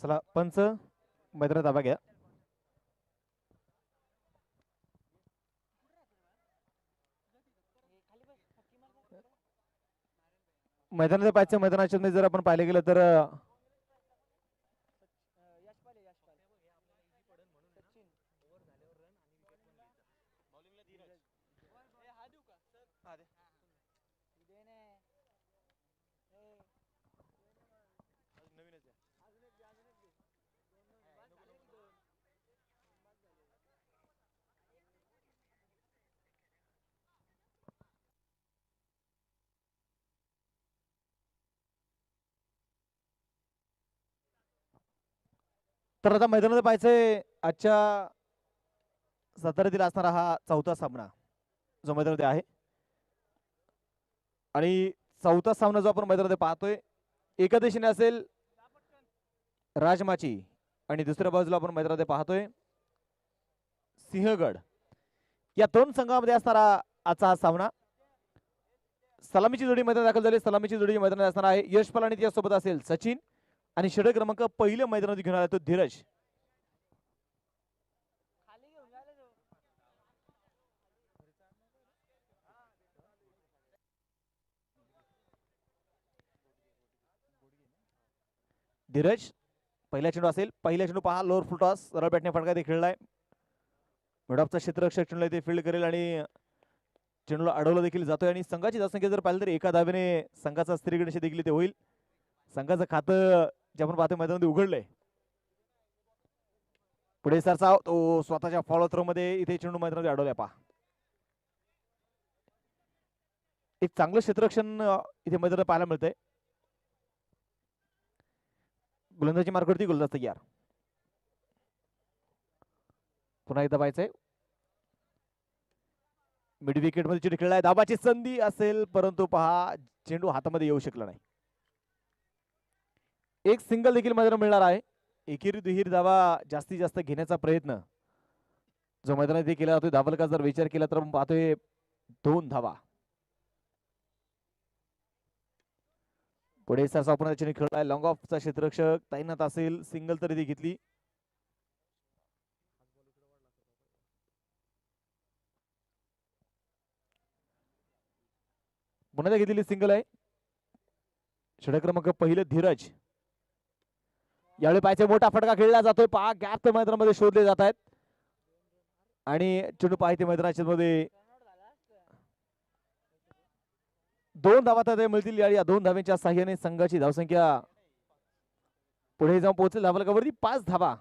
चला पंच मैदानात ताबा घ्या. मैदानात पाहिजे मैदानाच्या मध्ये जर आपण पाहिले गेलं तर तर आता मैदानात पाहायचंय आजच्या सतरातील असणारा हा चौथा सामना जो मैदानामध्ये आहे आणि चौथा सामना जो आपण मैदानामध्ये पाहतोय एका दिशेने असेल राजमाची आणि दुसऱ्या बाजूला आपण मैदानामध्ये पाहतोय सिंहगड. या दोन संघामध्ये असणारा आजचा हा सामना. सलामीची जोडी मैदानात दाखल झाली. सलामीची जोडी मैदानात असणार आहे यशपाल आणि त्यासोबत असेल सचिन आणि षटक क्रमांक पहिले मैदानात घेऊन आला तो धीरज. धीरज पहिला चेंडू असेल. पहिला चेंडू पहा लोअर फुल टॉस सरळ बॅटने फटका ते खेळलाय. मिडऑफचा क्षेत्ररक्षक चेंडूला ते फील्ड करेल आणि चेंडूला अडवला देखील जातोय आणि संघाची धावसंख्या जर पाहिलं तर एका धावेने संघाचा स्त्रीगणेश देखील ते होईल. संघाचं खातं जे आपण पाहतो मैदानामध्ये उघडलंय. पुढे सरचा तो स्वतःच्या फॉलो थ्रो मध्ये इथे चेंडू मैदानामध्ये अडवलाय. पहा एक चांगलं क्षेत्ररक्षण इथे मैदानात पाहायला मिळतंय. गोलंदाजी मार्गावरती गोलंदाज तयार. पुन्हा एकदा पाहायचंय मिड विकेट मध्ये चेंडू खेळलाय. दाबाची संधी असेल परंतु पहा चेंडू हातामध्ये येऊ शकला नाही. एक सिंगल देखील मैदानात मिळणार आहे. एकेरी दुहेरी धावा जास्तीत जास्त घेण्याचा प्रयत्न जो मैदानात केला जातोय. धावलका जर विचार केला तर पाहतोय 2 धावा. पुढे सरसा आपण चेंडू खेळलाय. लॉंग ऑफचा क्षेत्ररक्षक तैनात असेल. सिंगल तरी ती घेतली. पुन्हा घेतलेली सिंगल आहे. षटक क्रमांक पहिले धीरज. यावेळी पाहिजे मोठा फटका खेळला जातोय. पहा गॅप मैदानामध्ये शोधले जात आहेत आणि चेंडू पाहिजे मैदानाच्या मध्ये 2 धावा तर मिळतील. या 2 धाव्यांच्या साह्याने संघाची धावसंख्या पुढे जाऊन पोहोचेल धावलकावरती 5 धावा.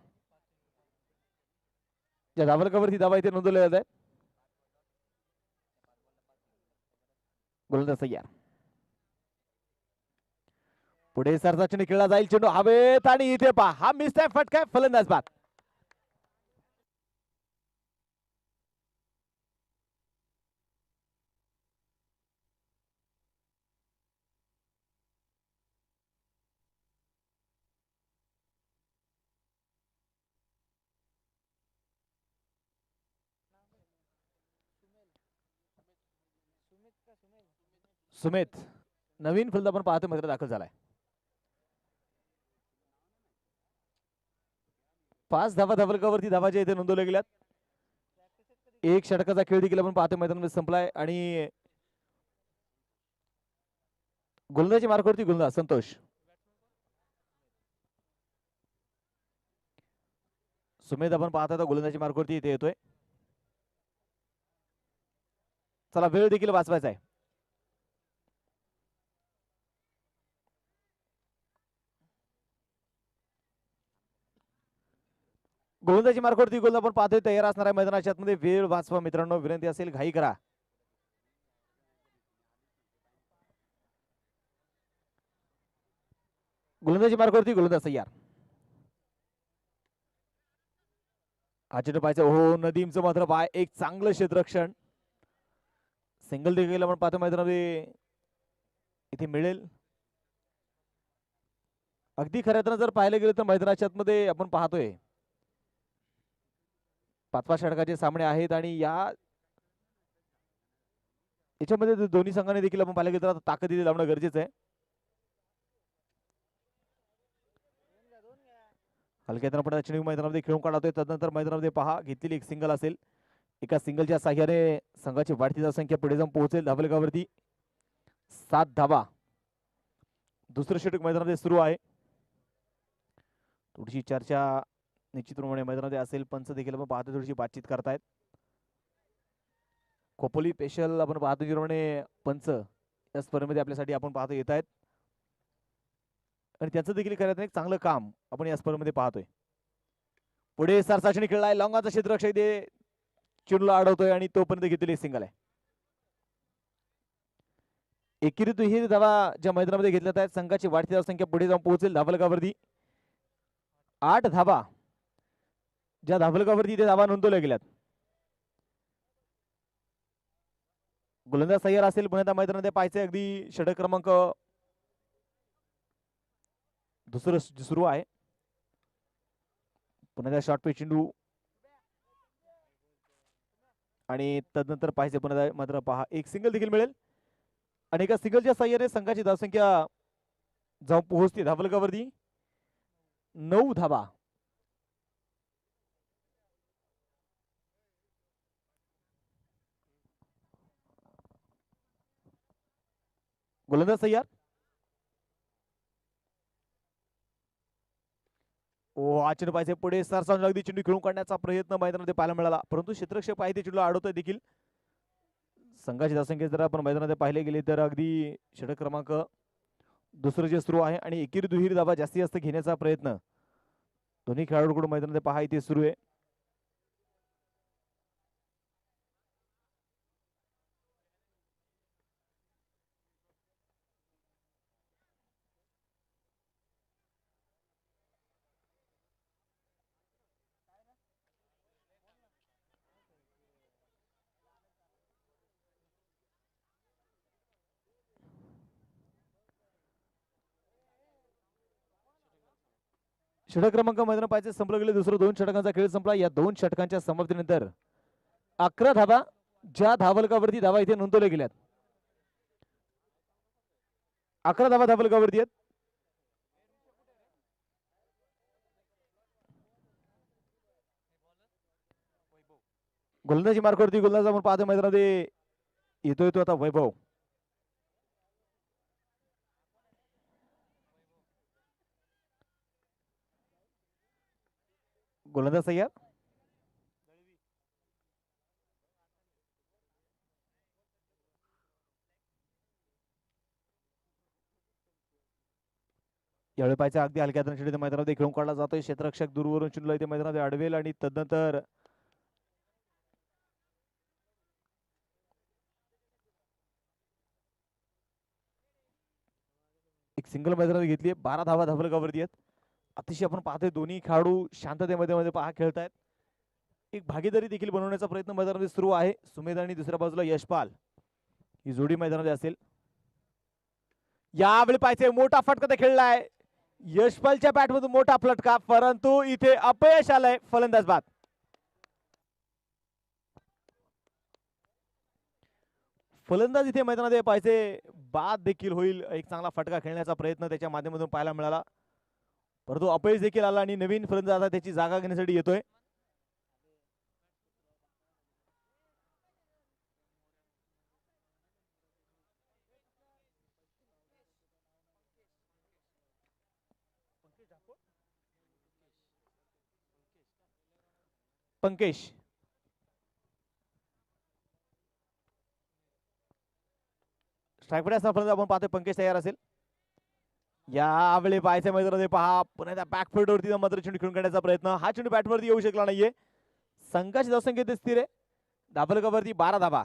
या धावलकावरती धावा इथे नोंदवल्या जात आहेत. गोलंदाज तयार. पुढे सरचा चेंडू खेळला जाईल. चेंडू हवेत आणि इथे पहा हा मिस आहे फटका. फलंदाज बाद. सुमित नवीन फलंदाज आपण पाहतो मैदानात दाखल झालाय. 5 धावा धावलकावरती धावा जे इथे नोंदवल्या गेल्यात. एक षटकाचा खेळ देखील आपण पाहतो मैदानामध्ये संपलाय आणि गोलंदाजी मार्गावरती गोलंदाज संतोष. सुमेध आपण पाहता गोलंदाजी मार्गावरती इथे येतोय. चला वेळ देखील वाचवायचा आहे. गोलंदाजी मार्गावरती गोलंदाज आपण पाहतोय तयार असणार आहे मैदानाच्या आतमध्ये. वेळ वाचवा मित्रांनो. विनंती असेल घाई करा. गोलंदाजी मार्गावरती गोलंदाज तयार. हा चेंडू पाहिजे. हो नदीमचं मात्र पाय एक चांगलं क्षेत्ररक्षण. सिंगल देखील आपण पाहतो मैदानामध्ये इथे मिळेल. अगदी खऱ्या अर्थानं जर पाहायला गेलं तर मैदानाच्या आतमध्ये आपण पाहतोय 5व्या षटकाचे सामने आहेत आणि याच्यामध्ये दोन्ही संघाने देखील आपण पाहिलं गेलं तर ताकद इथे लावणं गरजेचं आहे. हलक्या आपण चेंडू मैदानामध्ये खेळून काढतोय. तदनंतर मैदानामध्ये पहा घेतलेली एक सिंगल असेल. एका सिंगलच्या साह्याने संघाची वाढती धावसंख्या पुढे जाऊन पोहोचेल धावलगावरती 7 धावा. दुसरं षटक मैदानामध्ये सुरू आहे. थोडीशी चर्चा निश्चितप्रमाणे मैदानामध्ये असेल. पंच देखील आपण पाहतो थोडीशी बातचीत करतायत. खोपोली स्पेशल आपण पाहतो ज्याप्रमाणे पंच या स्पर्धेमध्ये आपल्यासाठी आपण पाहतो येत आहेत आणि त्याचं देखील करण्यात एक चांगलं काम आपण या स्पर्धेमध्ये पाहतोय. पुढे सरसाचणी खेळलाय. लॉंगाचा क्षेत्ररक्षक ते चेंडूला अडवतोय आणि तोपर्यंत घेतलेली सिंगल आहे. एकेरी दुहेरी धावा ज्या मैदानामध्ये घेतल्यात आहेत संघाची वाढती धावसंख्या पुढे जाऊन पोहोचेल धावलगावरती 8 धावा. ज्या धावलगावरती ते धावा नोंदवल्या गेल्यात. गोलंदाज सय्यर असेल पुन्हा त्या मैदानामध्ये पाहायचे अगदी षटक क्रमांक दुसरं सुरू आहे. पुन्हा त्या शॉर्ट पिच चेंडू आणि तदनंतर पाहिजे पुन्हा मात्र पहा एक सिंगल देखील मिळेल आणि एका सिंगलच्या साह्याने संघाची धावसंख्या जाऊन पोहोचते धावलगावरती 9 धावा. गोलंदाज तयार. चेंडू पाहिजे पुढे सरसावून अगदी चेंडू खेळून काढण्याचा प्रयत्न मैदानामध्ये पाहायला मिळाला परंतु क्षेत्ररक्षक पाहिजे चेंडूला अडवतोय देखील. संघाची धावसंख्या जर आपण मैदानामध्ये पाहिले गेले तर अगदी षटक क्रमांक दुसरं जे सुरू आहे आणि एकेरी दुहेरी धावा जास्तीत जास्त घेण्याचा प्रयत्न दोन्ही खेळाडूंकडून मैदानामध्ये पहा इथे सुरू आहे. षटक क्रमांक मैदान पाहिजे संपलं गेले. दुसरं 2 षटकांचा खेळ संपला. या 2 षटकांच्या समाप्तीनंतर 11 धावा ज्या धावलगावरती धावा इथे नोंदवल्या गेल्यात. 11 धावा धावलगावरती आहेत. गोलंदाजी मार्कवरती गोलंदाज आपण पाहतो मैदानामध्ये येतोय तो आता वैभव. गोलंदाज तयार. यावेळी पाहिजे अगदी हलक्या चेंडू मैदानामध्ये खेळून काढला जातोय. क्षेत्ररक्षक दूरवरून चेंडूला इथे मैदानामध्ये अडवेल आणि तदनंतर एक सिंगल मैदानामध्ये घेतली. 12 धावा धावलगावरती आहेत. अतिशय आपण पाहतोय दोन्ही खेळाडू शांततेमध्ये पहा खेळतायत. एक भागीदारी देखील बनवण्याचा प्रयत्न मैदानामध्ये सुरू आहे. सुमेध आणि दुसऱ्या बाजूला यशपाल ही जोडी मैदानामध्ये असेल. यावेळी पाहिजे मोठा फटका खेळलाय. यशपालच्या बॅटमधून मोठा फटका परंतु इथे अपयश आलंय. फलंदाज बाद. फलंदाज इथे मैदानामध्ये पाहिजे बाद देखील होईल. एक चांगला फटका खेळण्याचा प्रयत्न त्याच्या माध्यमातून पाहायला मिळाला परंतु अपयश देखील आला आणि नवीन फलंदाज आता त्याची जागा घेण्यासाठी येतोय. पंकेश स्ट्राईक असताना आपण पाहतोय पंकेश तयार असेल. यावेळी पाहायच्या मैदानामध्ये पहा पुन्हा त्या बॅकफुट वरती मात्र चेंडू खेळून काढण्याचा प्रयत्न. हा चेंडू बॅटवरती येऊ शकला नाहीये. संघाची धावसंख्या स्थिर आहे. धाबलगावरती 12 धावा.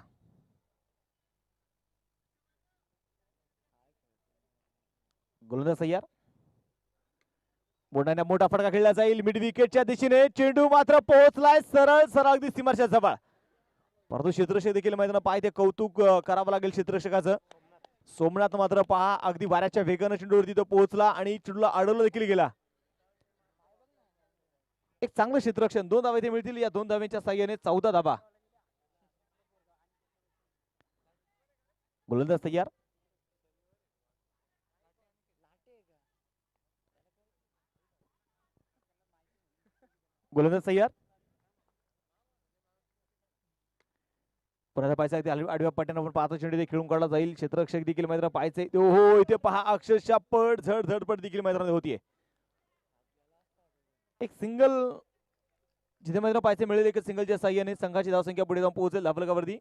गोलंदाज तयार. मोठ्याने मोठा फटका खेळला जाईल मिड विकेटच्या दिशेने. चेंडू मात्र पोहोचलाय सरळ सरळ अगदी सीमारेषेच्या जवळ परंतु क्षेत्ररक्षक देखील मैदानात पाहिजे कौतुक करावं लागेल क्षेत्ररक्षकाचं. सोमनाथ मात्र पहा अगदी वाऱ्याच्या वेगाने चेंडूवरती तो पोहोचला आणि चेंडूला अडवलं देखील गेला. एक चांगलं क्षेत्ररक्षण. 2 धावा इथे मिळतील. या 2 धाव्यांच्या साह्याने 14 धावा. गोलंदाज तयार. गोलंदाज तयार. परत पाहायचा आडव्या पट्ट्यानं आपण पाहतो चेंडू ते खेळून काढला जाईल. क्षेत्ररक्षक देखील मैदानात पाहायचे. हो इथे पहा अक्षरशः पड झड झडपड देखील मैदानात होतीये. एक सिंगल जिथे मैदानात पाहायचे मिळेल. एक सिंगलच्या साह्याने संघाची धावसंख्या पुढे जाऊन पोहोचेल धावफलकावरती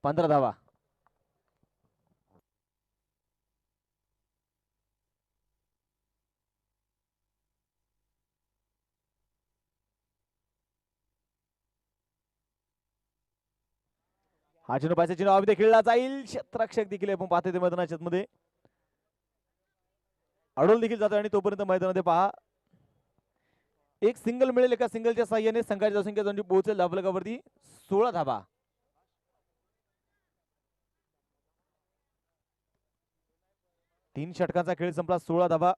15 धावा. हा चेंडू पाहिजे चेंडू अवधी खेळला जाईल. क्षेत्ररक्षक देखील आपण पाहतो ते मैदानाच्या मध्ये अडोल देखील जातो आणि तोपर्यंत मैदानामध्ये पहा एक सिंगल मिळेल. एका सिंगलच्या साह्याने संघाची धावसंख्या जाऊन पोहोचेल धावफलकावरती 16 धावा. तीन षटकांचा खेळ संपला. 16 धावा.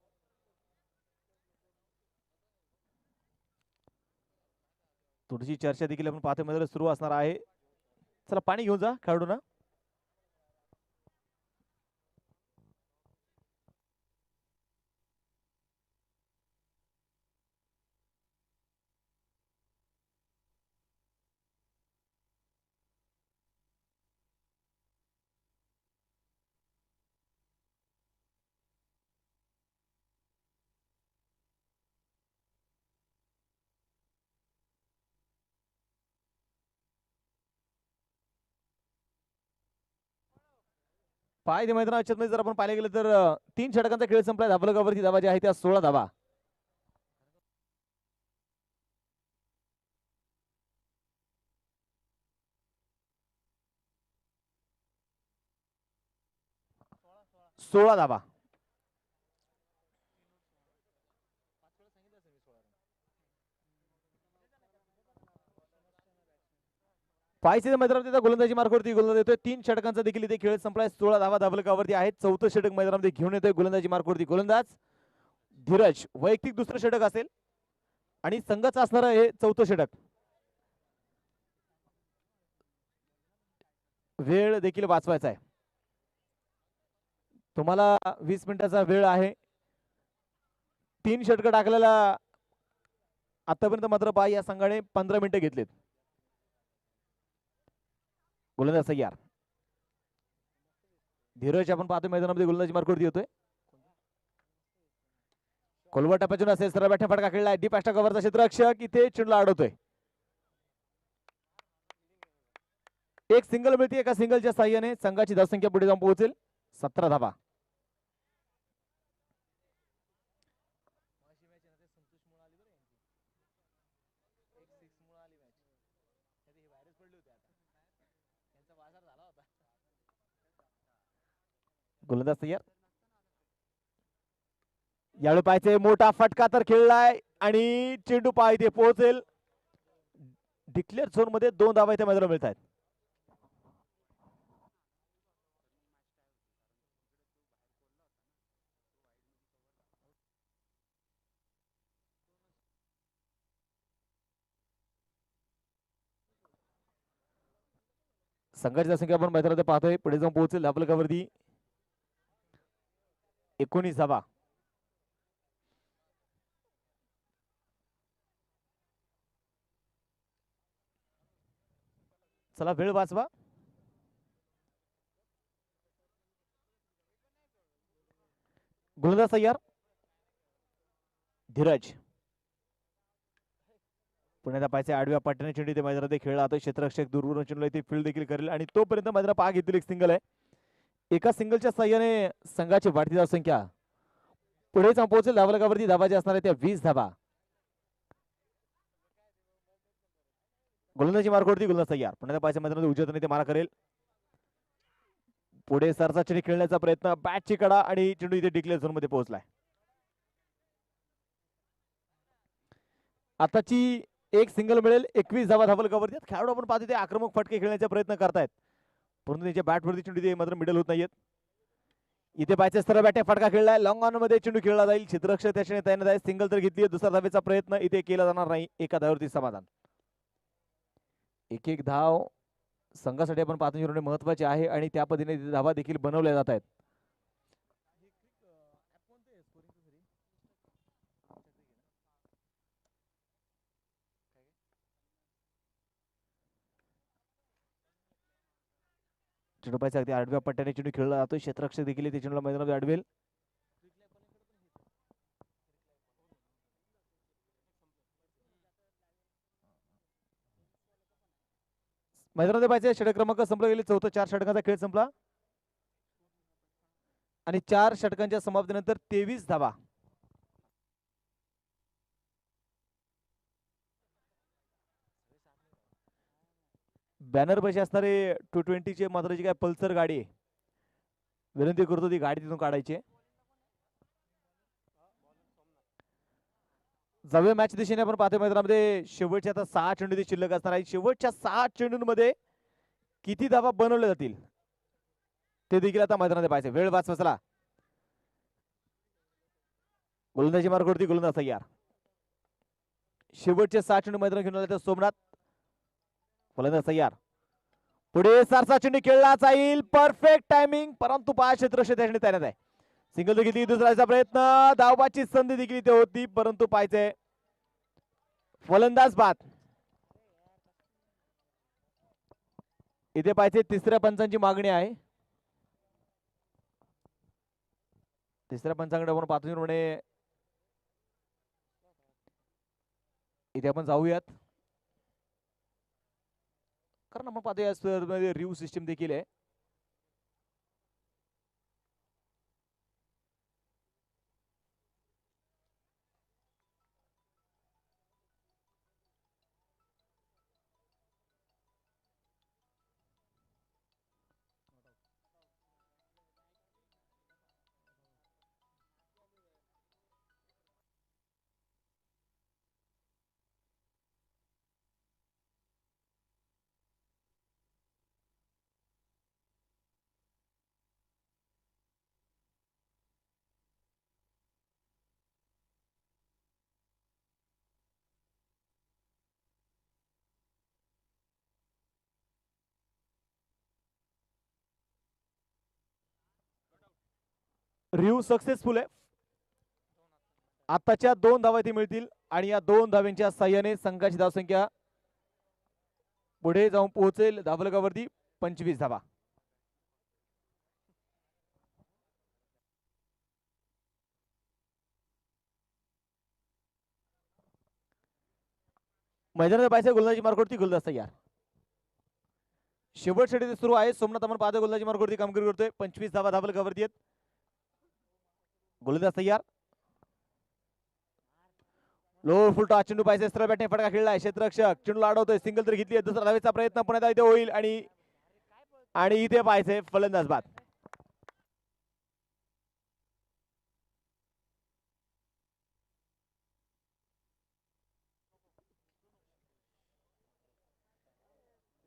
थोडीशी चर्चा देखील आपण पाहतो मध्ये सुरू असणार आहे. चला पाणी घेऊन जा खेळाडूंना. पाय ते मैदानाच्या मध्ये जर आपण पाहिले गेलं तर 3 षटकांचा खेळ संपला. धावफलकावरती धावा ज्या आहेत त्या 16 धावा. सोळा धावा. पाहिजे मैदानामध्ये गोलंदाजी मार्गावरती गोलंदाज येतोय. 3 षटकांचा देखील इथे खेळ संपलाय. 16 धावा धावफलकावरती आहेत. 4थं षटक मैदानामध्ये घेऊन येतोय गोलंदाजी मार्गावरती गोलंदाज धीरज. वैयक्तिक दुसरं षटक असेल आणि संघाचं असणार हे 4थं षटक. वेळ देखील वाचवायचा आहे. तुम्हाला 20 मिनिटाचा वेळ आहे. 3 षटक टाकलेला आतापर्यंत मात्र पहा या संघाने 15 मिनिटं घेतलेत. गोलंदाज तयार. धीरज आपण पाहतो मैदानामध्ये गोलंदाजी मार्गावरती येतोय. खोलवर टप्प्यातून असेल सरळ बॅटने फटका खेळलाय. डीप अष्टा कव्हरचा क्षेत्ररक्षक इथे चेंडूला अडवतोय. एक सिंगल मिळते. एका सिंगलच्या साह्याने संघाची धावसंख्या पुढे जाऊन पोहोचेल 17 धावा. गोलंदाज तयार. यावेळी पाहायचे मोठा फटका तर खेळलाय आणि चेंडू पाय इथे पोहोचेल. डिक्लेअर झोन मध्ये 2 धावा इथे मैदानात मिळत आहेत. संघाची धावसंख्या आपण मैदानात पाहतोय पुढे जाऊन पोहोचेल धावफलकावरती 19 धावा. चला वेळ वाचवा. गोलंदाज तयार. धीरज पुण्यात पाहिजे आडव्या पाट्याने चेंडू ते मैदानात खेळला जातोय. क्षेत्ररक्षक दूरवरून चेंडूला इथे फील्ड देखील करेल आणि तोपर्यंत मैदानात पहा घेतलेली एक सिंगल आहे. एका सिंगलच्या साह्याने संघाची वाढती धावसंख्या पुढे जाऊन पोहोचेल धावफलकावरती धावा ज्या असणार त्या 20 धावा. गोलंदाजी मार्गावरती गोलंदाज तयार. पुण्यात पाहिजे मैदानात उजव्या ते मारा करेल. पुढे सरसा चेंडू खेळण्याचा प्रयत्न. बॅटची कडा आणि चेंडू इथे डिक्लेअर झोन मध्ये पोहोचलाय. आताची एक सिंगल मिळेल. 21 धावा धावफलकावरती. खेळाडू आपण पाहतो ते आक्रमक फटके खेळण्याचा प्रयत्न करतायत परंतु त्यांच्या बॅटवरती चेंडू ते मात्र मिडल होत नाहीयेत. इथे पाहिजे सरळ बॅटे फटका खेळलाय. लॉंग ऑन मध्ये चेंडू खेळला जाईल. क्षेत्ररक्षक त्याच्याने तयार आहे. सिंगल तर घेतली. दुसरा धावेचा प्रयत्न इथे केला जाणार नाही. एका धावेवरती समाधान. एक एक धाव संघासाठी आपण पाहतो महत्वाचे आहे आणि त्या पद्धतीने धावा देखील बनवल्या जात आहेत. चेंडू पाहिजे अगदी आडव्या पट्ट्याने चेंडू खेळला जातो. क्षेत्ररक्षक देखील ते चेंडूला मैदानामध्ये अडवेल. मैदानामध्ये पाहिजे. षटक क्रमांक संपला गेले. चौथा 4 षटकांचा खेळ संपला आणि 4 षटकांच्या समाप्तीनंतर 23 धावा. बॅनर पाशी असणारे 220 चे मात्र जी काय पल्सर गाडी आहे, विनंती करतो ती गाडी तिथून काढायची. जाऊया मॅच दिशेने. आपण पाहतोय मैदानामध्ये शेवटच्या आता 6 चेंडू शिल्लक असणार आहे. शेवटच्या 6 चेंडूंमध्ये किती धावा बनवल्या जातील ते देखील आता मैदानामध्ये पाहिजे. वेळ वाचला. गोलंदाजी मार्गावरती गोलंदाज तयार. शेवटचे 6 चेंडू मैदानात घेऊन आले. सोमनाथ फलंदाज तयार. पुढे सारसा चेंडू खेळला जाईल. परफेक्ट टायमिंग, परंतु 5 क्षेत्ररक्षक त्याने तयार आहे. सिंगल देखील दुसऱ्याचा प्रयत्न, धावबाची संधी देखील इथे होती परंतु पाहिजे. फलंदाज बाद. इथे पाहिजे तिसऱ्या पंचांची मागणी आहे. तिसऱ्या पंचांकडे आपण पाहतो म्हणे इथे आपण जाऊयात, कारण आपण पाहतो या स्पर्धेमध्ये रिव्ह्यू सिस्टीम देखील आहे. रिव्ह्यू सक्सेसफुल आहे. आताच्या 2 धावा इथे मिळतील आणि या 2 धाव्यांच्या साह्याने संघाची धावसंख्या पुढे जाऊन पोहोचेल धावलगावरती 25 धावा. मैदानात पाहिजे. गोलंदाजी मार्गावरती गोलंदाज तयार. शेवट षटक सुरू आहे. सोमनाथ आपण पाहतो गोलंदाजी मार्गावरती कामगिरी करतोय. 25 धावा धावलगावरती आहेत. गोलंदाज तयार. लो फुलटा चेंडू पाहिजे. सरळ बॅटने फटका खेळलाय. क्षेत्ररक्षक चेंडू अडवतोय. सिंगल तर घेतली. दुसरा धावेचा प्रयत्न पुन्हा इथे होईल आणि इथे पाहिजे. फलंदाज बाद.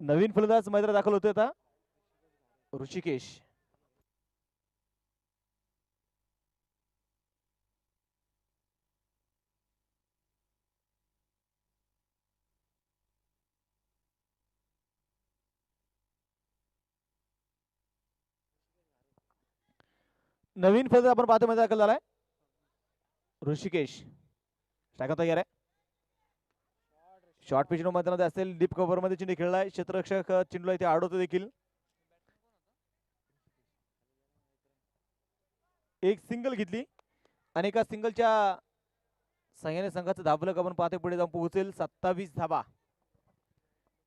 नवीन फलंदाज मैदानात दाखल होतोय आता ऋषिकेश. नवीन फलंदाज आपण पाहतो मैदानात दाखल झालाय ऋषिकेश. टाका तयार आहे. शॉर्ट पिच मैदानामध्ये असेल. डीप कव्हर मध्ये चेंडू खेळलाय. क्षेत्ररक्षक चेंडूला इथे अडवतो देखील. एक सिंगल घेतली आणि एका सिंगलच्या संघाने संघाचं धावलक आपण पाहतो पुढे जाऊन पोहोचेल 27 धावा.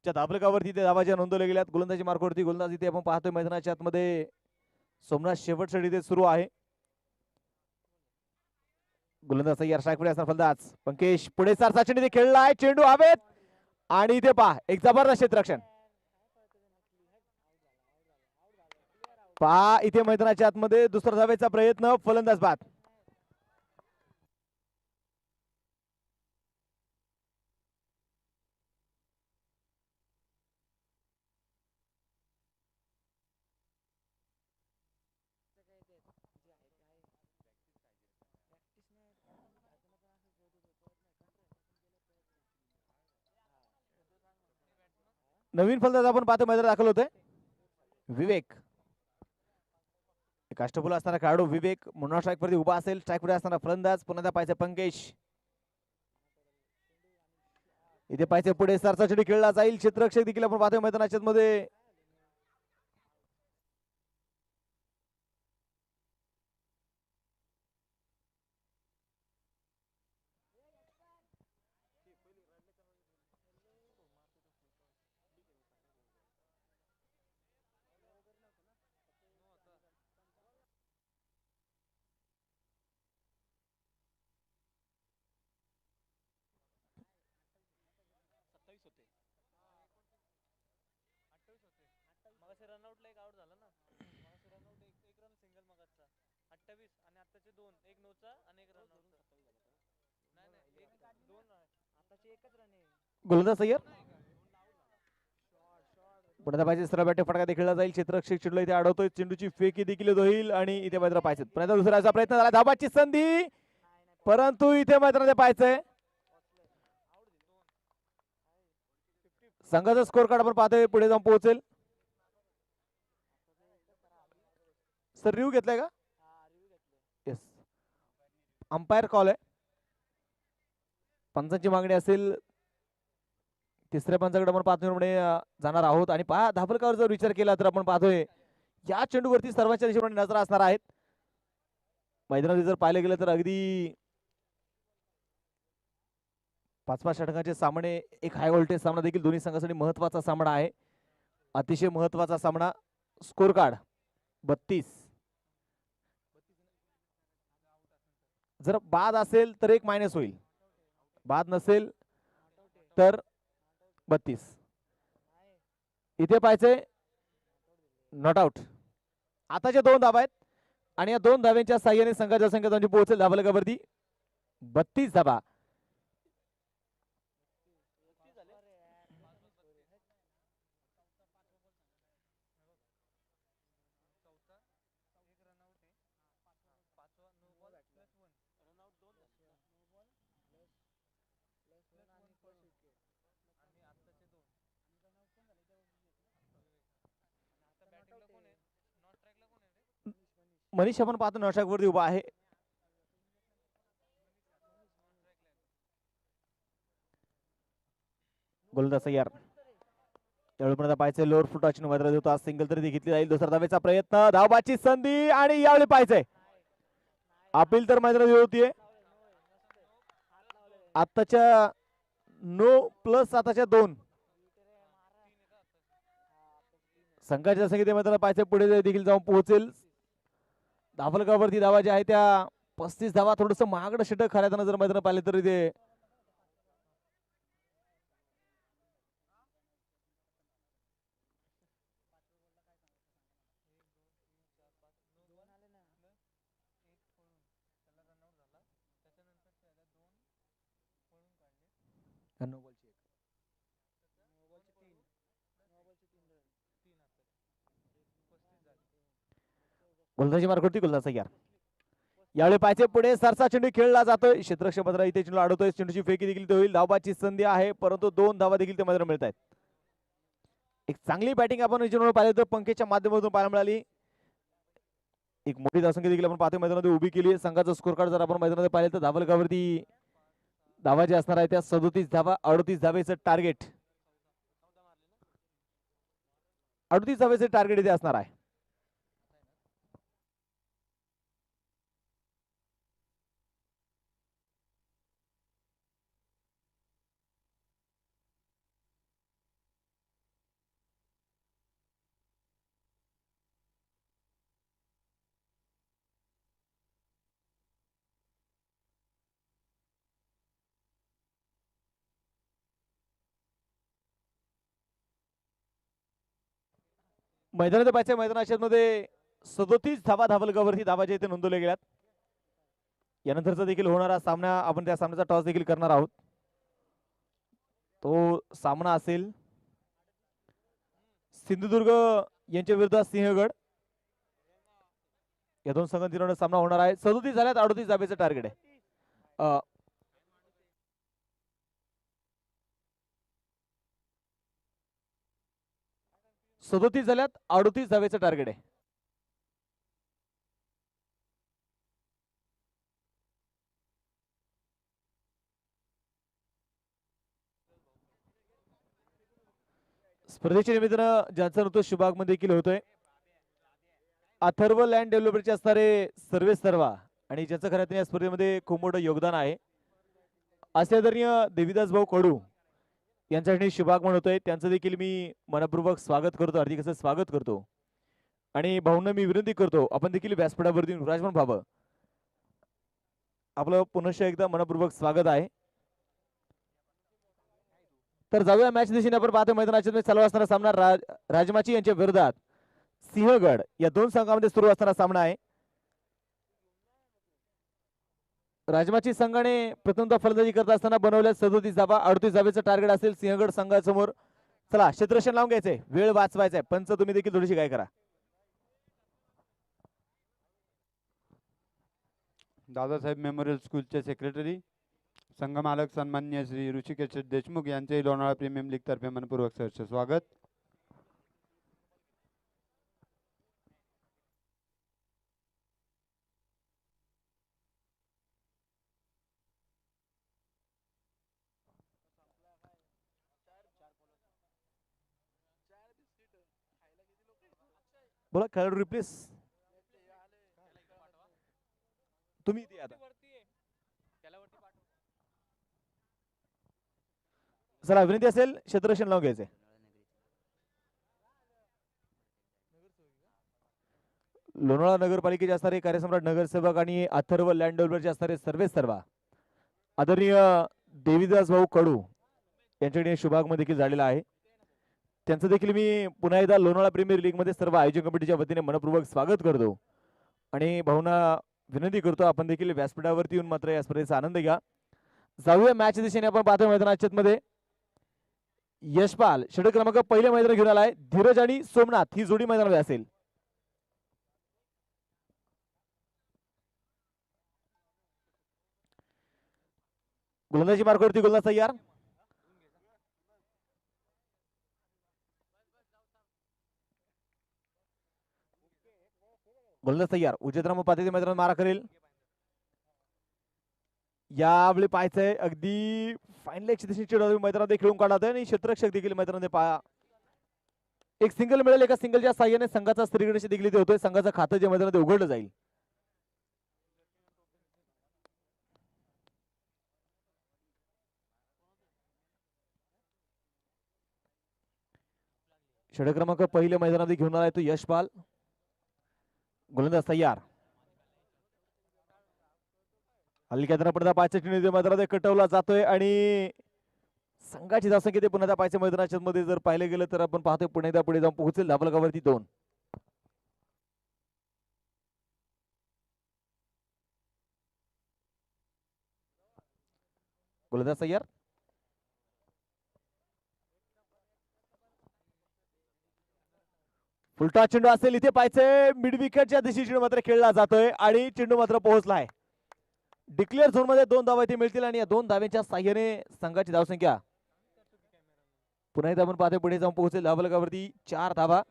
च्या धावलकावरती ते धावा ज्या नोंदवल्या गेल्यात. गोलंदाजी मार्गावरती गोलंदाज इथे आपण पाहतोय मैदानाच्या आतमध्ये सोमनाथ शेवटसाठी इथे सुरू आहे. गोलंदाज तयार. स्ट्राईक पुढे असणार फलंदाज पंकेश. पुढे सारसा चेंडू इथे खेळलाय. चेंडू हवेत आणि इथे पहा एक जबरदस्त क्षेत्ररक्षण. पहा इथे मैदानाच्या आतमध्ये दुसरा धावेचा प्रयत्न. फलंदाज बाद. नवीन फलंदाज आपण पाहतो मैदानात दाखल होतोय विवेक. काष्टफुल असणारा खेळाडू विवेक मुन्ना स्ट्राईक वरती उभा असेल. स्ट्राईक पुढे असणारा फलंदाज पुन्हा पाहिजे पंकेश. इथे पाहिजे पुढे सरसा चेंडू खेळला जाईल. क्षेत्ररक्षक देखील आपण पाहतोय मैदानाच्या मध्ये गोलंदाज सय्यर पुढे पाहिजे सरळ बॅट फटका देखील जाईल. क्षेत्ररक्षक चेंडू इथे अडवतोय. चेंडूची फेकी देखील होईल आणि इथे मात्र पाहिजे पुन्हा दुसऱ्याचा प्रयत्न झाला. धाबाची संधी परंतु इथे मात्र पाहायचंय. संघाचा स्कोर कार्ड आपण पाहतोय पुढे जाऊन पोहोचेल. सर रिव्ह्यू घेतलाय का? येस. अंपायर कॉल आहे. पंचांची मागणी असेल. तिसऱ्या पंचाकडे आपण पाहतोय जाणार आहोत आणि पहा धाबलकावर जर विचार केला तर आपण पाहतोय या चेंडूवरती सर्वांच्या दिशेने नजर असणार आहेत. मैदानात जर पाहिलं गेलं तर अगदी 5-5 षटकांचे सामने, एक हाय व्होल्टेज सामना देखील दोन्ही संघांसाठी महत्वाचा सामना आहे. अतिशय महत्वाचा सामना. Score card 32. जर बाद असेल तर एक मायनस होईल, बाद नसेल तर 32. इथे पाहायचे नॉट आउट. आताच्या 2 धावा आहेत आणि या 2 धाव्यांच्या साह्याने संघाच्या संख्या पोहोचेल धाबलकावरती 32 धाबा. मनीष आपण पाहतो नॉट स्ट्राईक वरती उभा आहे. गोलंदाज तयार. त्यावेळी पाहिजे लोअर फुट टच मात्र देतो. आज सिंगल तरी घेतली जाईल. दुसरा धावेचा प्रयत्न, धावबाची संधी आणि यावेळी पाहिजे अपील तर मैदानात होतीये. आताच्या 9 प्लस आताच्या 2 संघाच्या संख्येमध्ये पाहिजे पुढे देखील जाऊन पोहोचेल. धाबलकावरती धावा ज्या आहेत त्या 35 धावा. थोडस महागडं षटक खऱ्या जर मैदान पाहिले तरी ते गोलंदाजी मार्क होती. गोलंदाज तयार. यावेळी पाहिजे पुढे सरसा चेंडू खेळला जातोय. क्षेत्ररक्षक मात्र इथे चेंडू अडवतोय. चेंडूची फेकी देखील होईल. धावबाची संधी आहे परंतु 2 धावा देखील ते मैदानात मिळत आहेत. एक चांगली बॅटिंग आपण पाहिलं तर पंखेच्या माध्यमातून पाहायला मिळाली. एक मोठी धावसंख्या देखील आपण पाहतोय मैदानामध्ये उभी केली आहे. संघाचा स्कोर कार्ड जर आपण मैदानामध्ये पाहिलं तर धाबलकावरती धावा जे असणार आहे त्या 37 धावा. 38 धावेचं टार्गेट, 38 धावेचं टार्गेट इथे असणार आहे. मैदानात पाहिजे मैदानामध्ये 37 धावा धाबलकावरती धावा जे इथे नोंदवल्या गेल्यात. यानंतरचा देखील होणारा सामना आपण त्या सामन्याचा टॉस देखील करणार आहोत. तो सामना असेल सिंधुदुर्ग यांच्या विरुद्ध सिंहगड. या 2 संघांचा सामना होणार आहे. 37 झाल्यात. 38 धावेचं टार्गेट आहे. 37 झाल्यात. 38 धावेचं टार्गेट आहे. स्पर्धेच्या निमित्तानं ज्यांचा ऋतू शुभागमन देखील होतोय. अथर्व लँड डेव्हलपरचे असणारे सर्वे सर्वा आणि ज्याचं खऱ्या या स्पर्धेमध्ये खूप मोठं योगदान आहे असे आदरणीय देविदास भाऊ कडू यांच्यासाठी शुभागमन होतोय. त्यांचं देखील मी मनपूर्वक स्वागत करतो, हार्दिक असं स्वागत करतो. आणि भाऊंना मी विनंती करतो आपण देखील व्यासपीठावरती विराजमान व्हावं. आपलं पुनश्च एकदा मनपूर्वक स्वागत आहे. तर जाऊया मॅच दिशेने. आपण पाहतो मैदानाच्या चालू असणारा सामना राजमाची यांच्या विरोधात सिंहगड या 2 संघांमध्ये सुरू असणारा सामना आहे. राजमाची संघाने प्रथमतः फलंदाजी करत असताना बनवल्या 37 धावा. 38 धावेचं टार्गेट असेल सिंहगड संघासमोर. चला क्षेत्ररक्षण लावून घ्यायचंय, वेळ वाचवायचाय. पंच तुम्ही देखील थोडीशी काय करा. दादासाहेब मेमोरियल स्कूलचे सेक्रेटरी संघमालक सन्माननीय श्री ऋषिकेश देशमुख यांचे लोणावळा प्रीमियम लीग तर्फे मनपूर्वक सहर्ष स्वागत. बोला खेळाडू रिप्लेस तुम्ही इथे आता. चला विनंती असेल क्षेत्ररक्षण लावून घ्यायचंय. लोणावळा नगरपालिकेचे असणारे कार्यसम्राट नगरसेवक आणि अथर्व लँड डेव्हलपरचे असणारे सर्वे सर्वा आदरणीय देवीदास भाऊ कडू यांच्याकडे शुभागमन देखील झालेला आहे. त्यांचं देखील मी पुन्हा एकदा लोणावळा प्रीमियर लीग मध्ये सर्व आयोजक कमिटीच्या वतीने मनपूर्वक स्वागत करतो आणि भाऊंना विनंती करतो आपण देखील व्यासपीठावरती येऊन मात्र या स्पर्धेचा आनंद घ्या. जाऊया मॅच दिशेने. आपण पाहतो मैदानाच्या मध्ये यशपाल षटक क्रमांक पहिले मैदान घेऊन आलाय. धीरज आणि सोमनाथ ही जोडी मैदानामध्ये असेल. गोलंदाजी मार्गावरती गोलंदाज तयार. गोलंदाज तयार. उजेद्राम पातेते मैदानात मारा करेल. यावेळी पाहायचंय अगदी फायनल मैदानात खेळून काढला आणि क्षेत्ररक्षक देखील मैदानामध्ये पहा. एक सिंगल मिळेल. एका सिंगलच्या साह्याने संघाचा स्त्रीगणेश देखील इथे होतोय. संघाचं खातं जे मैदानामध्ये उघडलं जाईल. षटक क्रमांक पहिले मैदानामध्ये घेऊन आलाय तो यशपाल. गोलंदाज तयार. हलक्या पडदा पाचच्या टीम मैदानामध्ये कटवला जातोय आणि संघाची धावसंख्या ते पुन्हा त्या पाचच्या मैदानाच्या मध्ये जर पाहिलं गेलं तर आपण पाहतोय पुणे एकदा पुढे जाऊन पोहोचेल धाबलगावरती 2. गोलंदाज तयार. फुलटा चेंडू असेल इथे पाहायचंय. मिड विकेटच्या दिशेने चेंडू मात्र खेळला जातोय आणि चेंडू मात्र पोहोचलाय. डिक्लेअर झोन मध्ये 2 धावा इथे मिळतील आणि या 2 धाव्यांच्या साह्याने संघाची धावसंख्या पुन्हा एकदा आपण पाहतोय पुढे जाऊन पोहोचेल धाबलगावरती 4 धावा.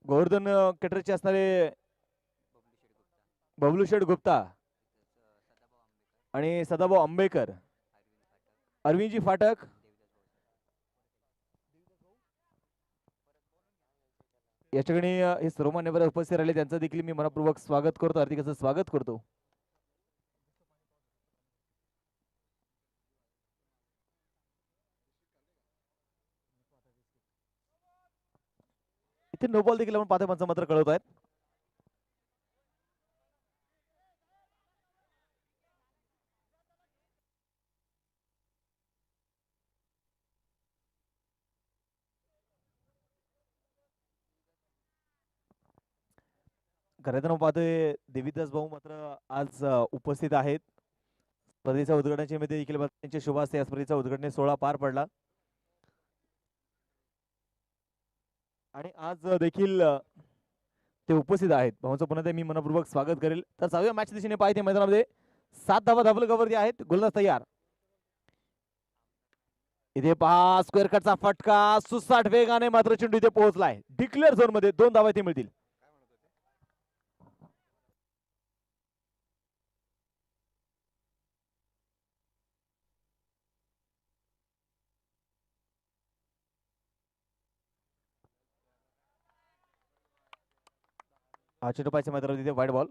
गोवर्धन कटरचे असणारे बबलू शेठ गुप्ता आणि सदाभाऊ आंबेकर, अरविंदजी फाटक, या ठिकाणी हे सर्व मान्यवर उपस्थित राहिले. त्यांचं देखील मी मनपूर्वक स्वागत करतो, हार्दिक असं स्वागत करतो. इथे नो बॉल देखील आपण पाहतोय पंच मात्र कळवत आहेत. खरं पाहतोय देवीदास भाऊ मात्र आज उपस्थित आहेत. स्पर्धेच्या उद्घाटनाच्या मध्ये देखील त्यांचे शुभ असते. या स्पर्धेचा उद्घाटन सोहळा पार पडला आणि आज देखील ते उपस्थित आहेत. भाऊंचं पुन्हा मी मनपूर्वक स्वागत करेल. तर 6व्या मॅच दिशेने पाहिजे मैदानामध्ये 7 धावा धाबलगावरती आहेत. गोलंदाज तयार. इथे पहा स्क्वेअर कटचा फटका सुसाट वेगाने मात्र चेंडू इथे पोहोचलाय. डिक्लेअर झोन मध्ये 2 धावा इथे मिळतील. हा चेंडू पाहिजे मात्र तिथे वाईड बॉल.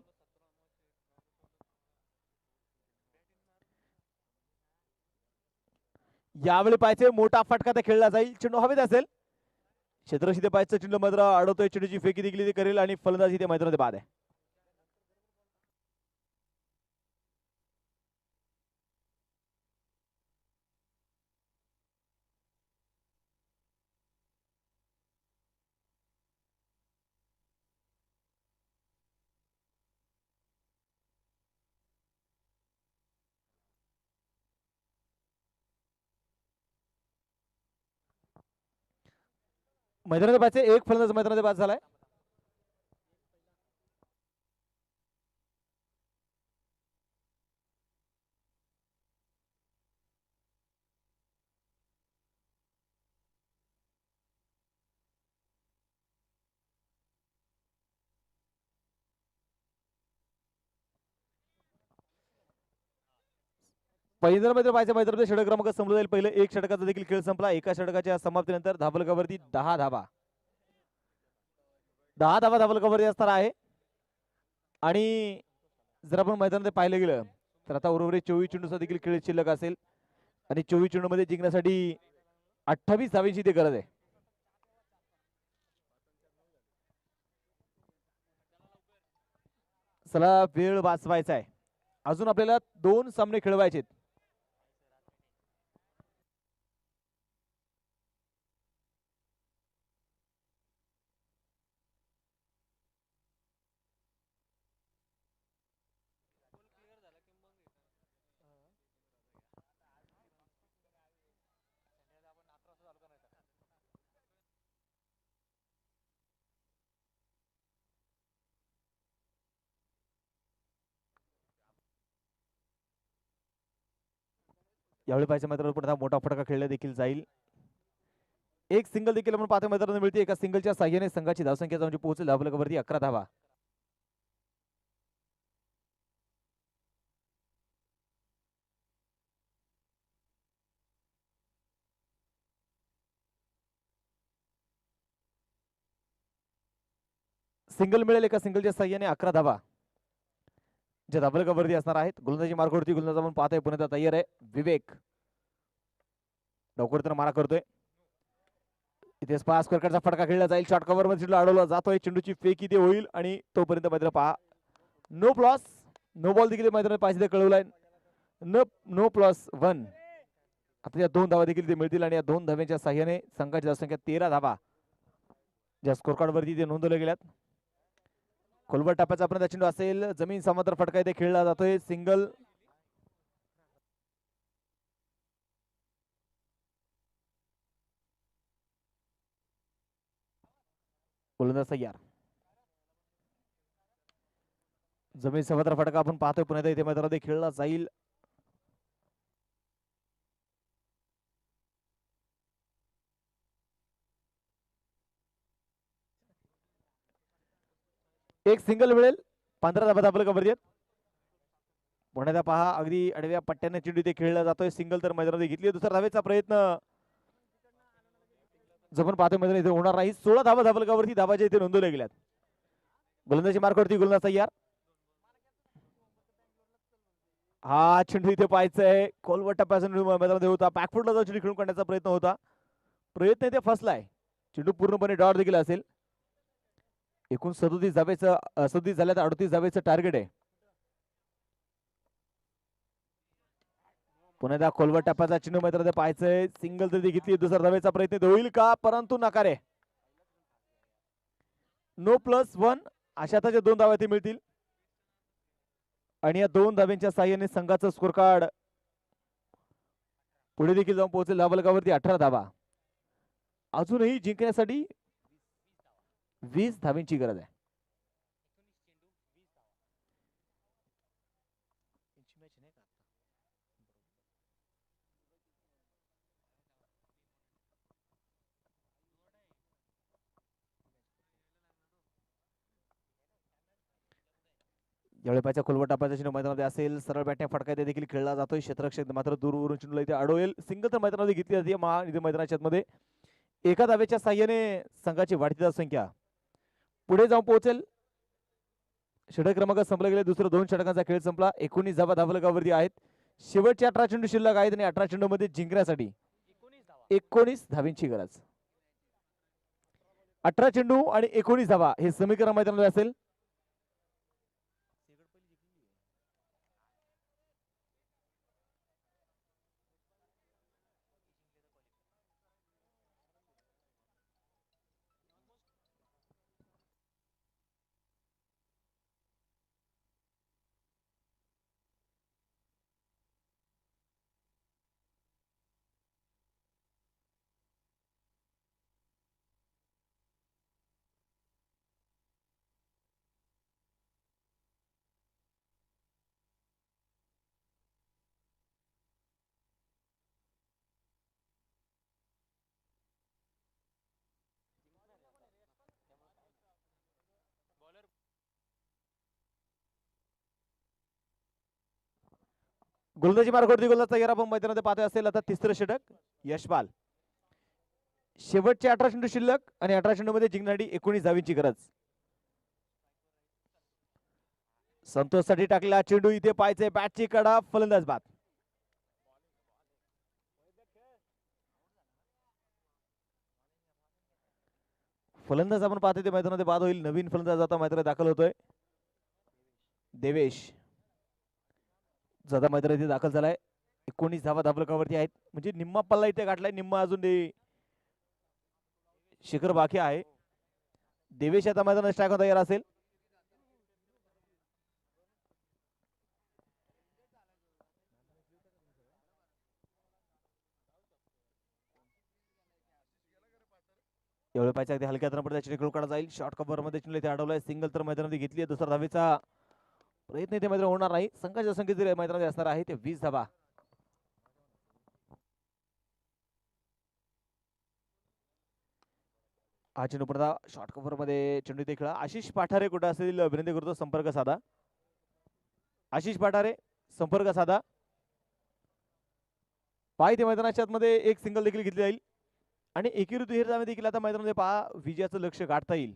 यावेळी पाहिजे मोठा फटका तर खेळला जाईल. चेंडू हवेत असेल. क्षेत्ररक्षित पाहिजे चेंडू मात्र अडवतोय. चेंडूची फेकी देखील करेल आणि फलंदाजी ते मैदानामध्ये बाद आहे. मैदानात पाहिजे एक फलंदाज मैदानात बाद झालाय. मैदानामध्ये पाहिजे मैदानामध्ये षटक क्रमांक संपला जाईल. पहिले एक षटकाचा देखील खेळ संपला. एका षटकाच्या समाप्तीनंतर धावलकावरती 10 धावा, 10 धावा धावलकावरती असणार आहे. आणि जर आपण मैदानात पाहिलं गेलं तर आता उर्वरित 24 चेंडूचा देखील खेळ शिल्लक असेल आणि 24 चेंडूमध्ये जिंकण्यासाठी 28 धावेची ते गरज आहे. चला वेळ वाचवायचा आहे. अजून आपल्याला 2 सामने खेळवायचे. यावेळी पाहिजे मैदानावर पुन्हा मोठा फटका खेळला देखील जाईल. एक सिंगल देखील आपण पाहतो मैदानात मिळते. एका सिंगलच्या साह्याने संघाची धावसंख्या जाऊन पोहोचेल धावलकावरती 11 धावा. सिंगल मिळेल एका सिंगलच्या साह्याने 11 धावा ज्या धावलकावरती असणार आहेत. गोलंदाजी मार्गावरती गोलंदाज आपण पाहतोय पुन्हा तयार आहे. विवेक लवकर तर मारा करतोय. इथेच पास करण्याचा फटका खेळला जाईल. शॉर्ट कव्हर मध्ये चेंडू अडवला जातोय. चेंडूची फेक इथे होईल आणि तोपर्यंत मैदान पहा नो प्लस नो बॉल देखील मैदानात पाहिजे कळवलाय. No plus 1. आता या 2 धावा देखील ते मिळतील आणि या 2 धाव्यांच्या साह्याने संघाची धावसंख्या 13 धावा ज्या स्कोर कार्ड वरती ते नोंदवल्या गेल्यात. खोलवर टाप्याचा आपण चेंडू असेल. जमीन समांतर फटका इथे खेळला जातोय. सिंगल गोलंदाज तयार. जमीन समांतर फटका आपण पाहतोय पुन्हा इथे मैदानामध्ये खेळला जाईल. एक सिंगल मिळेल. 15 धाबा धावलकावरती. पुण्याचा पहा अगदी आडव्या पट्ट्याने चेंडू इथे खेळला जातोय. सिंगल तर मैदानामध्ये घेतली. दुसरा धावेचा प्रयत्न जपून पाहतोय मैदान इथे होणार नाही. 16 धावा धावलकावरती धावाच्या इथे नोंदवल्या गेल्यात. गोलंदाजी मार्गावरती गोलंदाज तयार. हा चेंडू इथे पाहायचंय. खोलवर टप्प्याचा मैदानामध्ये होता. बॅकफुटला जाऊन चेंडू खेळून काढण्याचा प्रयत्न होता. प्रयत्न इथे फसलाय. चेंडू पूर्णपणे डॉट देखील असेल. एकूण 37 धावेचं 37 झाल्यात 38 धावेचं टार्गेट आहे. पुन्हा त्या खोलवर टप्प्याचा चेंडू मैदानात पाहायचंय. सिंगल तरी घेतली. दुसरा धावेचा प्रयत्न होईल का परंतु नकार आहे. नो प्लस 1 अशा त्याच्या 2 धावा ते मिळतील आणि या 2 धाव्यांच्या साह्याने संघाचं स्कोर कार्ड पुढे देखील जाऊन पोहोचेल धावलकावरती 18 धावा. अजूनही जिंकण्यासाठी 20 धाव्यांची गरज आहे. यावेळी पाहिजे खोलवर टापाचा चेंडू मैदानामध्ये असेल. सरळ बॅटने फटका इथे देखील खेळला जातोय. क्षेत्ररक्षक मात्र दूरवरून चेंडूला इथे अडवेल. सिंगल तर मैदानामध्ये घेतली जाते. इथे मैदानाच्या मध्ये एका धावेच्या साह्याने संघाची वाढती धावसंख्या पुढे जाऊन पोहोचेल. षटक क्रमांक संपला गेले. दुसरं 2 षटकांचा खेळ संपला. 19 धावा धावलकावरती आहेत. शेवटचे 18 चेंडू शिल्लक आहेत आणि 18 चेंडू मध्ये जिंकण्यासाठी 19 धावेंची गरज. 18 चेंडू आणि 19 धावा हे समीकरण मैदानामध्ये असेल. गोलंदाजी मार्गावरती गोलंदाज तयार आपण मैदानामध्ये पाहतोय असेल आता तिसरं षटक यशपाल. शेवटचे 18 चेंडू शिल्लक आणि 18 चेंडू मध्ये जिंकण्यासाठी 19 धावींची गरज. संतोष साठी टाकलेला चेंडू इथे पाहायचे बॅटची कडा फलंदाज बाद. फलंदाज आपण पाहतोय ते मैदानामध्ये बाद होईल. नवीन फलंदाज आता मैदानात दाखल होतोय देवेश. जादा मैदानात दाखल झालाय. 19 धावा धाबलकावरती आहेत म्हणजे निम्मा पल्ला इथे गाठलाय. निम्मा अजून शिखर बाकी आहे. देवेश आता मैदानात स्ट्राईक तयार असेल. एवढे पाहिजे अगदी हलक्या अंतरापर्यंत चेंडू काढला जाईल. शॉर्ट कव्हर मध्ये चेंडू इथे अडवलाय. सिंगल तर मैदानामध्ये घेतली. दुसरा धावेचा प्रयत्न इथे मैदान होणार नाही. संघाच्या संख्येत मैदानामध्ये असणार आहे ते 20 धावा. हा चेंडू पुन्हा शॉर्ट कव्हर मध्ये चेंडू इथे खेळा. आशिष पाठारे कुठे असेल विनंती करतो संपर्क साधा. आशिष पाठारे संपर्क साधा. पाय ते मैदानाच्या आतमध्ये एक सिंगल देखील घेतली जाईल आणि एकेरी दुहेरी देखील आता मैदानामध्ये पहा विजयाचं लक्ष गाठता येईल.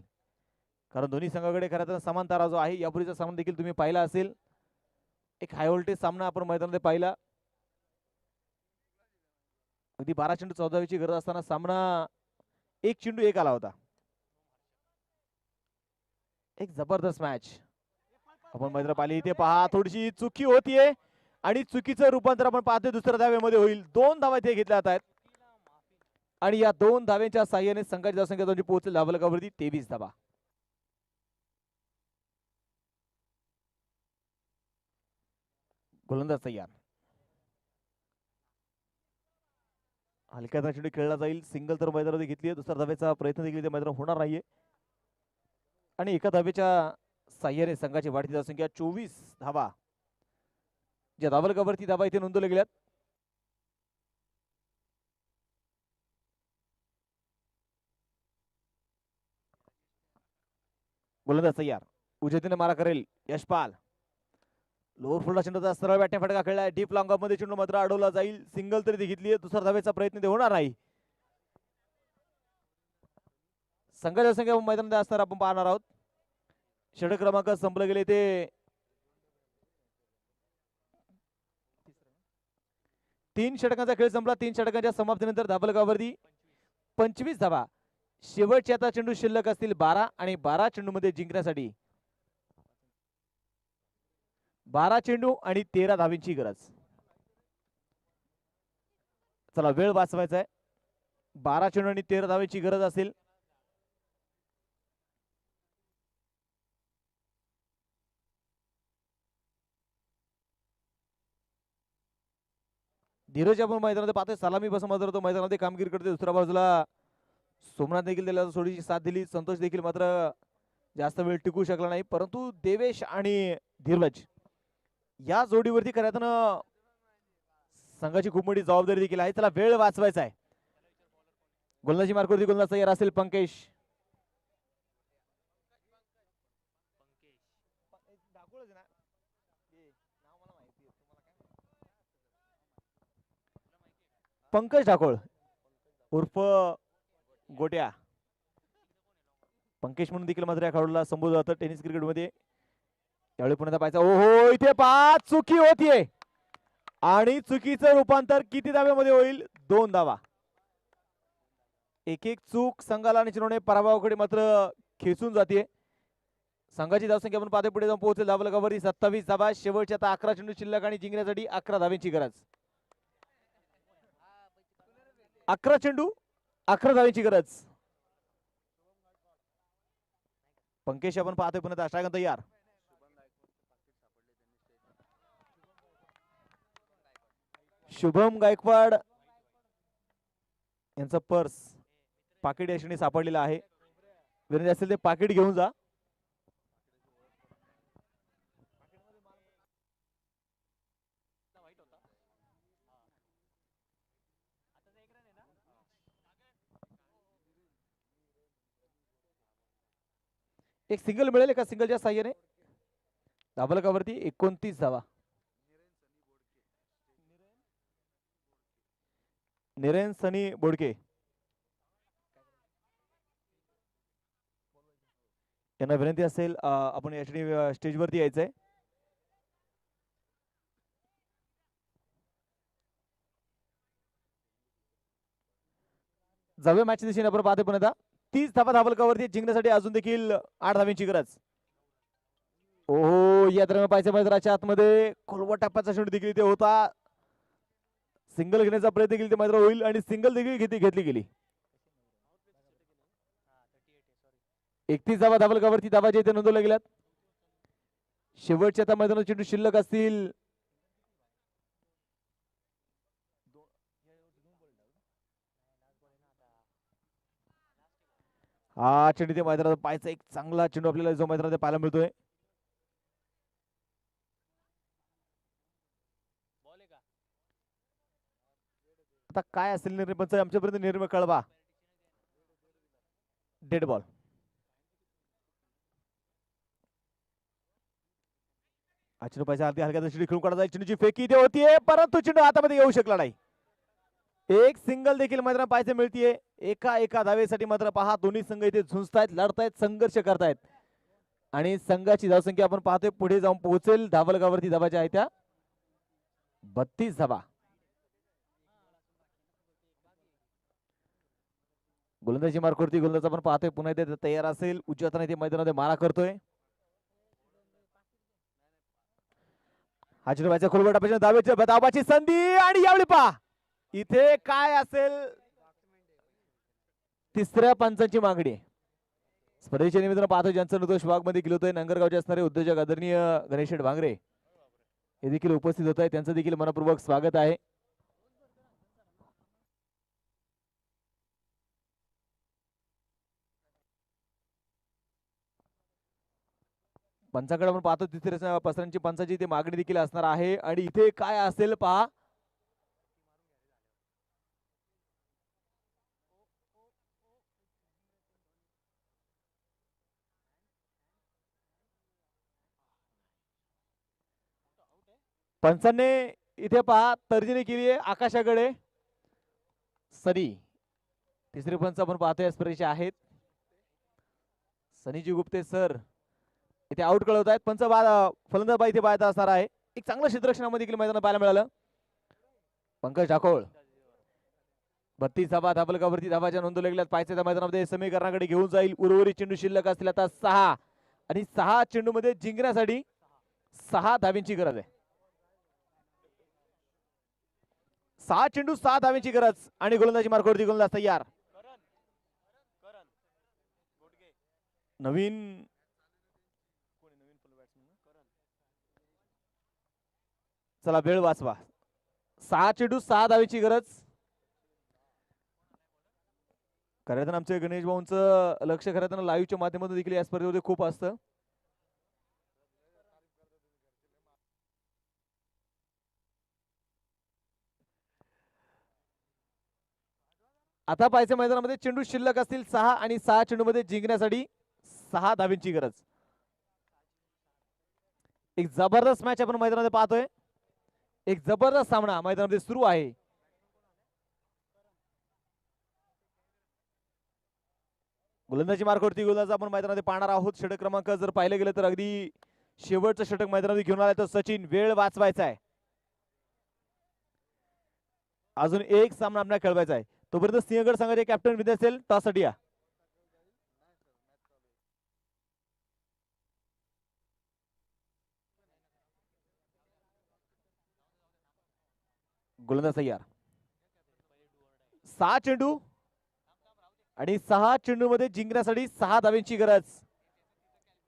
कारण दोन्ही संघाकडे खरं तर समान तारा जो आहे यापूर्वीचा सामना देखील तुम्ही पाहिला असेल. एक हाय व्होल्टेज सामना आपण मैदानामध्ये पाहिला. अगदी 12 चेंडू 14ची गरज असताना सामना एक चेंडू एक आला होता. एक जबरदस्त मॅच आपण मैदानात पाहिली. इथे पहा थोडीशी चुकी होतीये आणि चुकीचं रूपांतर आपण पाहतोय दुसऱ्या धावेमध्ये होईल. 2 धावा इथे घेतल्या जात आहेत आणि या 2 धाव्यांच्या साह्याने संघाची धावसंख्या दोनची पोहोचेल धावलकावरती 23 धावा. गोलंदाज तयार. हलक्या चेंडू खेळला जाईल. सिंगल तर मैदानामध्ये घेतली आहे. दुसऱ्या धावेचा प्रयत्न देखील मैदानात होणार नाहीये आणि एका धावेच्या साह्याने संघाची वाढती धावसंख्या 24 धावा. ज्या धावलकावरती धावा इथे नोंदवल्या गेल्यात. गोलंदाज तयार. उजवीने मारा करेल यशपाल. लोअर फुलला चेंडूचा सरळ बॅटने फटका खेळलाय. डीप लॉंग ऑफ मध्ये चेंडू मात्र अडवला जाईल. सिंगल तरी ती घेतली. दुसरा धावेचा प्रयत्न ते होणार नाही. संघाच्या संख्या मैदानात असणार आपण पाहणार आहोत. षटक क्रमांक संपले गेले ते 3 षटकांचा खेळ संपला. 3 षटकांच्या समाप्तीनंतर धाबलकावरती 25 धावा. शेवटचे आता चेंडू शिल्लक असतील 12 आणि 12 चेंडू मध्ये जिंकण्यासाठी 12 चेंडू आणि 13 धावींची गरज. चला वेळ वाचवायचा आहे. 12 चेंडू आणि 13 धावींची गरज असेल. धीरज आपण मैदानामध्ये पाहतोय सलामी बस मात्र मैदानामध्ये कामगिरी करते. दुसऱ्या बाजूला सोमनाथ देखील त्याला थोडीशी साथ दिली. संतोष देखील मात्र जास्त वेळ टिकू शकला नाही. परंतु देवेश आणि धीरज या जोडीवरती खऱ्यातनं संघाची खूप मोठी जबाबदारी देखील आहे. त्याला वेळ वाचवायचा आहे. गोलंदाजी मार्गावरती गोलंदाज तयार असेल पंकज. पंकज ढाकोळ उर्फ गोट्या. पंकज म्हणून देखील मात्र या खेळाडूला संबोधलं जातं टेनिस क्रिकेट मध्ये. यावेळी पुन्हा पाहायचा. ओहो इथे 5 चुकी होतीये आणि चुकीचं रूपांतर किती धाव्यामध्ये होईल? 2 धावा. एक चूक संघाला आणि चिरवणे पराभवाकडे मात्र खेचून जाते. संघाची धावसंख्या आपण पाहते पुढे जाऊन पोहोचेल धावलकावरती 27 धावा. शेवटच्या आता 11 चेंडू शिल्लक आणि जिंकण्यासाठी 11 धाव्यांची गरज. 11 चेंडू 11 धाव्यांची गरज. पंकज आपण पाहतोय पुन्हा स्ट्रायक तयार. शुभम गायकवाड यांचं पर्स पाकिट या क्षणी सापडलेलं आहे. विनंती असेल ते पाकिट घेऊन जा. एक सिंगल मिळेल. एका सिंगलच्या साह्याने धाबलकावरती 29 धावा. निरेन सनी बोडके यांना विनंती असेल आपण या ठिकाणी स्टेजवरती यायचंय. जाऊया मॅच दिशेने आपण पाहते पुन्हा 30 धावा धावलकावरती जिंकण्यासाठी अजून देखील 8 धाव्यांची गरज. ओहो या दरम्यान पाहिजे मैदानाच्या आतमध्ये खोलवा टप्प्याचा शेवट देखील इथे होता. सिंगल घेण्याचा प्रयत्न देखील ते मैदान होईल आणि सिंगल देखील घेतली गेली. 31 धावा धावलकावरती धावा जे इथे नोंदवल्या गेल्यात. शेवटच्या त्या मैदानात चेंडू शिल्लक असतील. हा चेंडू ते मैदानात पाहायचा एक चांगला चेंडू आपल्याला जो मैदानात पाहायला मिळतोय. आता काय असेल निर्णय पंच आमच्यापर्यंत निर्णय कळवा. Dead ball. हा चेंडू पाहिजे अगदी हलक्या दृष्टीने खेळून काढला जाईल. चेंडूची फेकी इथे होतीये परंतु चेंडू हातामध्ये येऊ शकला नाही. एक सिंगल देखील मैदानात पाहायचे मिळतीये. एका धावेसाठी मात्र पहा दोन्ही संघ इथे झुंजतायत, लढतायत, संघर्ष करतायत आणि संघाची धावसंख्या आपण पाहतोय पुढे जाऊन पोहोचेल. धावलकावरती धावाच्या आहेत त्या 32 धावा. गोलंदाजी मार्कवरती गोलंदाज आपण पाहतोय पुन्हा इथे तयार असेल. उजव्या हाताने इथे मैदानामध्ये मारा करतोय. हा चेंडू व्हायचा खोलवर टप्प्याच्या धावाची संधी आणि यावेळी पहा इथे काय असेल. तिसऱ्या पंचांची मागणी. स्पर्धेचे निवेदन पाहतोय ज्यांचं निर्दोष वाघमध्ये गेलो होतोय. नंगरगावचे असणारे उद्योजक आदरणीय गणेश शेठ भांगरे हे देखील उपस्थित होत आहे. त्यांचं देखील मनपूर्वक स्वागत आहे. पंचाकडे आपण पाहतो तिसऱ्या पसरांची पंचाची इथे मागणी देखील असणार आहे आणि इथे काय असेल पहा. पंचांनी इथे पहा तर्जनी केली आहे आकाशाकडे. सनी तिसरे पंच आपण पाहतोय स्पर्धेचे आहेत. सनीजी गुप्ते सर इथे आउट कळवत आहेत. पंच फलंदाज इथे पाहता असणार आहे. एक चांगलं क्षेत्ररक्षणामध्ये देखील मैदानात पाहायला मिळालं. पंकज ठाकोळ 32 धावा धावलकावरती धावाच्या नोंदवल्या गेल्यात. पाहायचं त्या मैदानामध्ये समीकरणाकडे घेऊन जाईल. उर्वरित चेंडू शिल्लक असतील आता 6 आणि 6 चेंडू मध्ये जिंकण्यासाठी 6 धाव्यांची गरज आहे. 6 चेंडू 6 धाव्यांची गरज आणि गोलंदाजी मार्कवरती गोलंदाज तयार. नवीन चला वेळ वाचवा. 6 चेंडू 6 धावेची गरज. खरं तर आमच्या गणेश भाऊंचं लक्ष खरं तर लाईव्हच्या माध्यमातून देखील या स्पर्धेमध्ये खूप असतं. आता पाहायचं मैदानामध्ये चेंडू शिल्लक असतील 6 आणि 6 चेंडू मध्ये जिंकण्यासाठी 6 धाव्यांची गरज. एक जबरदस्त मॅच आपण मैदानामध्ये पाहतोय. एक जबरदस्त सामना मैदानामध्ये सुरू आहे. गोलंदाजी मार्कवरती गोलंदाज आपण मैदानामध्ये पाहणार आहोत. षटक क्रमांक जर पाहिलं गेलं तर अगदी शेवटचं षटक मैदानामध्ये घेऊन आलाय तर सचिन. वेळ वाचवायचा आहे. अजून एक सामना आपल्याला खेळवायचा आहे. तोपर्यंत सिंहगड संघाचे कॅप्टन विद्या असेल टॉससाठी या. गोलंदाज तयार. 6 चेंडू आणि 6 चेंडू मध्ये जिंकण्यासाठी 6 धाव्यांची गरज.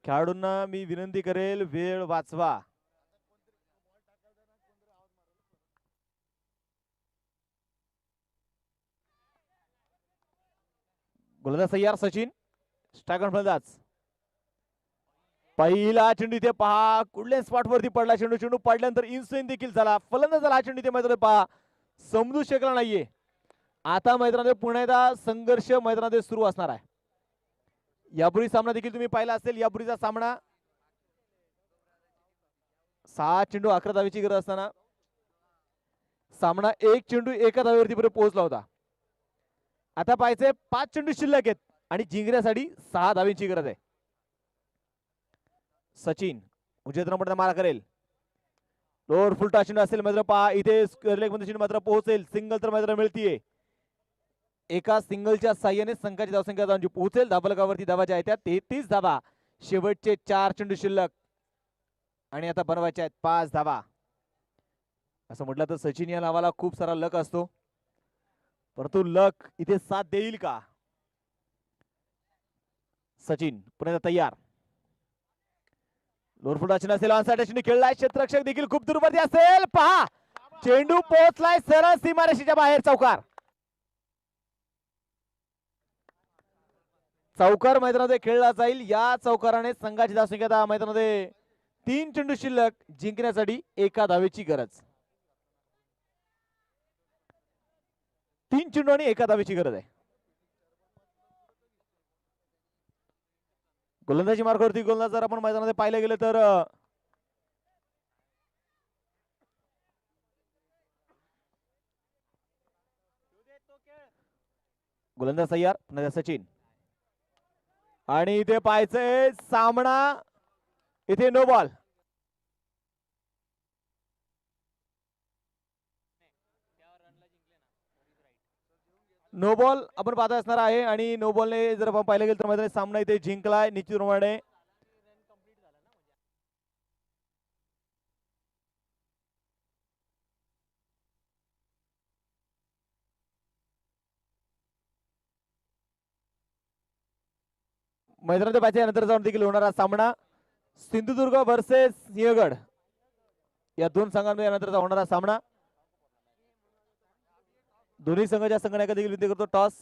खेळाडूंना मी विनंती करेल वेळ वाचवा. गोलंदाज तयार सचिन. स्ट्रायकर फलंदाज. पहिला चेंडू इथे पहा कुठल्या स्पॉट वरती पडला चेंडू. चेंडू पडल्यानंतर इन्स्विंग देखील झाला. फलंदाजाला हा चेंडू इथे मैदानात पहा समजू शकला नाहीये. आता मैदानामध्ये पुन्हा एकदा संघर्ष मैदानामध्ये सुरू असणार आहे. यापूर्वी सामना देखील तुम्ही पाहिला असेल. यापूर्वीचा सामना 6 चेंडू 11 धावेची गरज असताना सामना एक चेंडू एका धावेवरती पर्यंत पोहोचला होता. आता पाहायचंय 5 चेंडू शिल्लक आहेत आणि जिंकण्यासाठी 6 धावेची गरज आहे. सचिन उजव्या त्रंबटा मारा करेल. लोअर फुल टॉस चेंडू असेल मात्र पहा इथे स्क्वेअर लेग मध्ये चेंडू मात्र पोहोचेल. सिंगल तर मात्र मिळतीये. एका सिंगलच्या साह्याने संघाची धावसंख्या जाऊन पोहोचेल. धाबलकावरती धावा ज्या आहेत त्या 33 धावा. शेवटचे 4 चेंडू शिल्लक आणि आता बनवायचे आहेत 5 धावा. असं म्हटलं तर सचिन या नावाला खूप सारा लक असतो, परंतु लक इथे साथ देईल का? सचिन पुन्हा तयार. लोरफुटा चेंडू असेल, ऑनसाइड चेंडू खेळलाय. क्षेत्ररक्षक देखील खूप दूरवरती असेल. पहा चेंडू पोहोचलाय सरळ सीमारेषेच्या बाहेर. चौकार. चौकार मैदानामध्ये खेळला जाईल. या चौकाराने संघाची धावसंख्या मैदानामध्ये 3 चेंडू शिल्लक. जिंकण्यासाठी एका धावेची गरज. 3 चेंडू आणि एका धावेची गरज आहे. गोलंदाजी मार्गावरती गोलंदाज जर आपण मैदानामध्ये पाहिलं गेलं तर गोलंदाज तयार. पुन्हा सचिन आणि इथे पाहायचंय सामना. इथे नो बॉल. नो बॉल आपण पाहत असणार आहे आणि नो बॉलने जर आपण पाहिलं गेलं तर मैदानात सामना इथे जिंकलाय निश्चितप्रमाणे. मैदानात पाहिजे नंतर जाऊन देखील होणारा सामना सिंधुदुर्ग वर्सेस सिंहगड या दोन संघांमध्ये नंतरचा होणारा सामना. दोन्ही संघाच्या संघनायका देखील विनंती करतो टॉस